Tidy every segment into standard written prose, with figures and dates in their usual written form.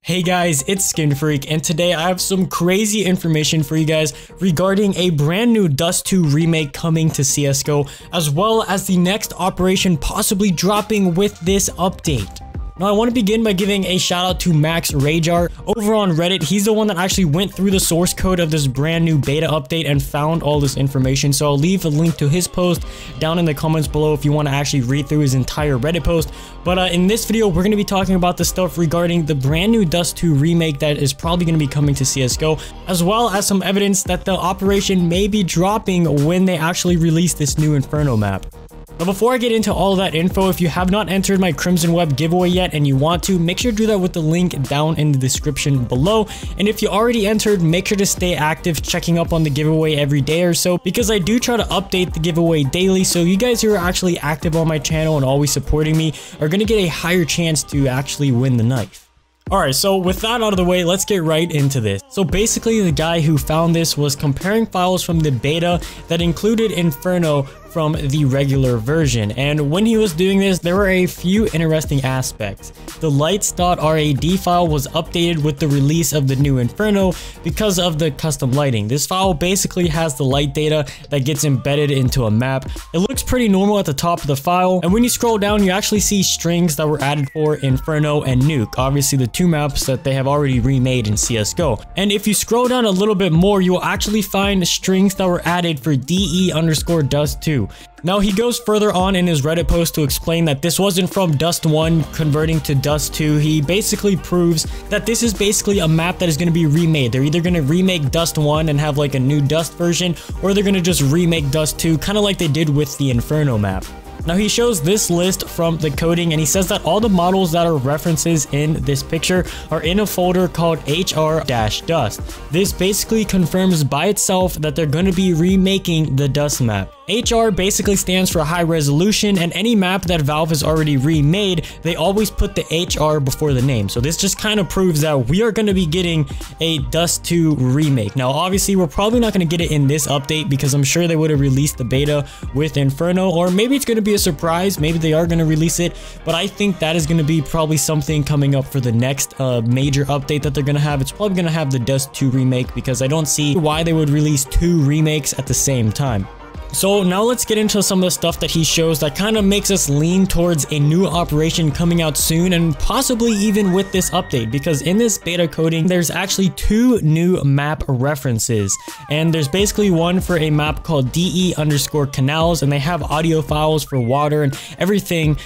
Hey guys, it's SkinFreak, and today I have some crazy information for you guys regarding a brand new Dust 2 remake coming to CSGO, as well as the next operation possibly dropping with this update. Now I want to begin by giving a shout out to Max Rajar over on Reddit. He's the one that actually went through the source code of this brand new beta update and found all this information. So I'll leave a link to his post down in the comments below if you want to actually read through his entire Reddit post. But in this video, we're going to be talking about the stuff regarding the brand new Dust 2 remake that is probably going to be coming to CSGO, as well as some evidence that the operation may be dropping when they actually release this new Inferno map. Now before I get into all of that info, if you have not entered my Crimson Web giveaway yet and you want to, make sure to do that with the link down in the description below. And if you already entered, make sure to stay active, checking up on the giveaway every day or so, because I do try to update the giveaway daily. So you guys who are actually active on my channel and always supporting me are going to get a higher chance to actually win the knife. Alright, so with that out of the way, let's get right into this. So basically, the guy who found this was comparing files from the beta that included Inferno from the regular version, and when he was doing this, there were a few interesting aspects. The lights.rad file was updated with the release of the new Inferno because of the custom lighting. This file basically has the light data that gets embedded into a map. It looks pretty normal at the top of the file, and when you scroll down, you actually see strings that were added for Inferno and Nuke, obviously the two maps that they have already remade in CSGO. And if you scroll down a little bit more, you will actually find strings that were added for DE_Dust2. Now he goes further on in his Reddit post to explain that this wasn't from Dust 1 converting to Dust 2. He basically proves that this is basically a map that is going to be remade. They're either going to remake Dust 1 and have like a new Dust version, or they're going to just remake Dust 2, kind of like they did with the Inferno map. Now he shows this list from the coding, and he says that all the models that are references in this picture are in a folder called HR-Dust. This basically confirms by itself that they're going to be remaking the Dust map. HR basically stands for high resolution, and any map that Valve has already remade, they always put the HR before the name. So this just kind of proves that we are going to be getting a Dust 2 remake. Now obviously we're probably not going to get it in this update because I'm sure they would have released the beta with Inferno, or maybe it's going to be a surprise. Maybe they are going to release it, but I think that is going to be probably something coming up for the next major update that they're going to have. It's probably going to have the Dust 2 remake because I don't see why they would release two remakes at the same time. So now let's get into some of the stuff that he shows that kind of makes us lean towards a new operation coming out soon, and possibly even with this update, because in this beta coding there's actually two new map references, and there's basically one for a map called DE_Canals, and they have audio files for water and everything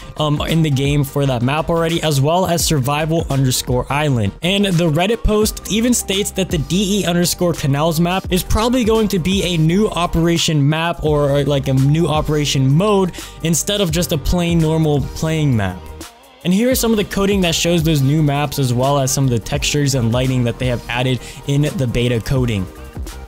in the game for that map already, as well as Survival_Island. And the Reddit post even states that the DE_Canals map is probably going to be a new operation map, or like a new operation mode, instead of just a plain normal playing map. And here is some of the coding that shows those new maps, as well as some of the textures and lighting that they have added in the beta coding.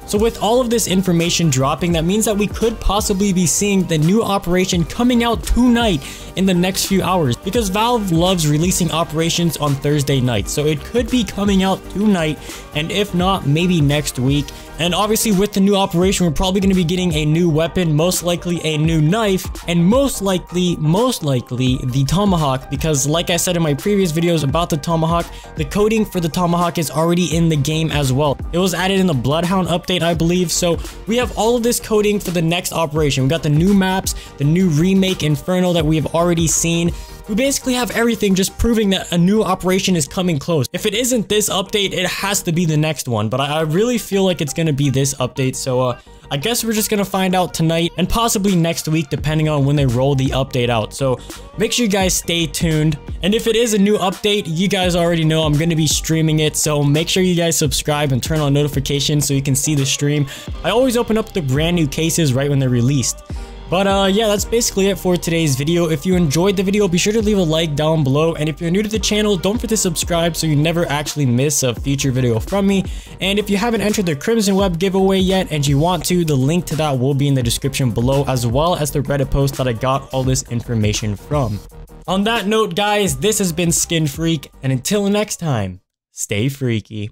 So with all of this information dropping, that means that we could possibly be seeing the new operation coming out tonight in the next few hours, because Valve loves releasing operations on Thursday nights. So it could be coming out tonight, and if not, maybe next week. And obviously with the new operation, we're probably going to be getting a new weapon, most likely a new knife, and most likely the Tomahawk, because like I said in my previous videos about the Tomahawk, the coding for the Tomahawk is already in the game as well. It was added in the Bloodhound update, I believe. So we have all of this coding for the next operation. We got the new maps, the new remake Inferno that we have already seen. We basically have everything, just proving that a new operation is coming close. If it isn't this update, it has to be the next one, but I really feel like it's going to be this update. So I guess we're just going to find out tonight and possibly next week, depending on when they roll the update out. So make sure you guys stay tuned. And if it is a new update, you guys already know I'm going to be streaming it. So make sure you guys subscribe and turn on notifications so you can see the stream. I always open up the brand new cases right when they're released. But yeah, that's basically it for today's video. If you enjoyed the video, be sure to leave a like down below. And if you're new to the channel, don't forget to subscribe so you never actually miss a future video from me. And if you haven't entered the Crimson Web giveaway yet and you want to, the link to that will be in the description below, as well as the Reddit post that I got all this information from. On that note, guys, this has been SkinFreak, and until next time, stay freaky.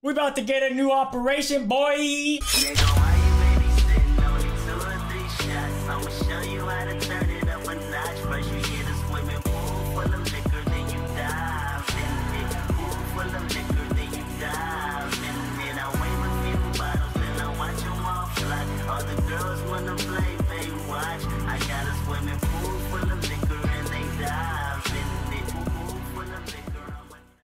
We're about to get a new operation, boy! I'ma show you how to turn it up a notch. First you get a swimming pool full of